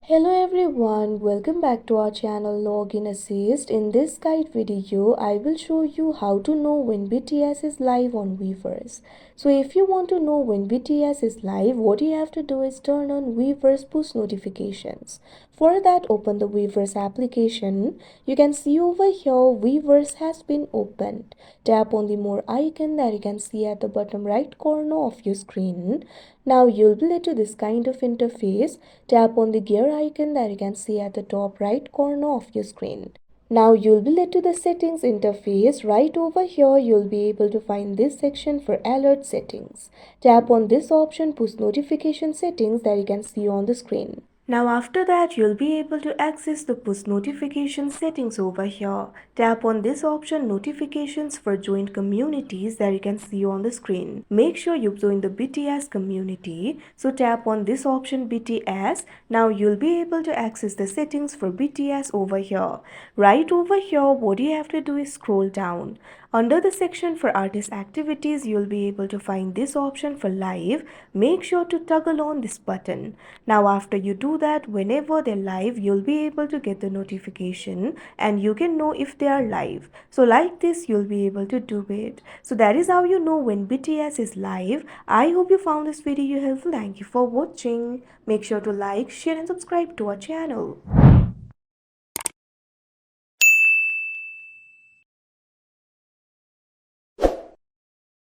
Hello everyone, welcome back to our channel Login Assist. In this guide video, I will show you how to know when BTS is live on Weverse. So if you want to know when BTS is live, what you have to do is turn on Weverse push notifications. For that, open the Weverse application. You can see over here Weverse has been opened. Tap on the more icon that you can see at the bottom right corner of your screen. Now you'll be led to this kind of interface. Tap on the gear icon that you can see at the top right corner of your screen. Now you'll be led to the settings interface. Right over here you'll be able to find this section for alert settings. Tap on this option push notification settings that you can see on the screen. Now after that you'll be able to access the push notification settings over here. Tap on this option notifications for joined communities that you can see on the screen. Make sure you join the BTS community. So tap on this option BTS. Now you'll be able to access the settings for BTS over here. Right over here what you have to do is scroll down. Under the section for artist activities, you'll be able to find this option for live. Make sure to toggle on this button. Now after you do that, whenever they're live, you'll be able to get the notification and you can know if they are live. So like this, you'll be able to do it. So that is how you know when BTS is live. I hope you found this video helpful. Thank you for watching. Make sure to like, share and subscribe to our channel.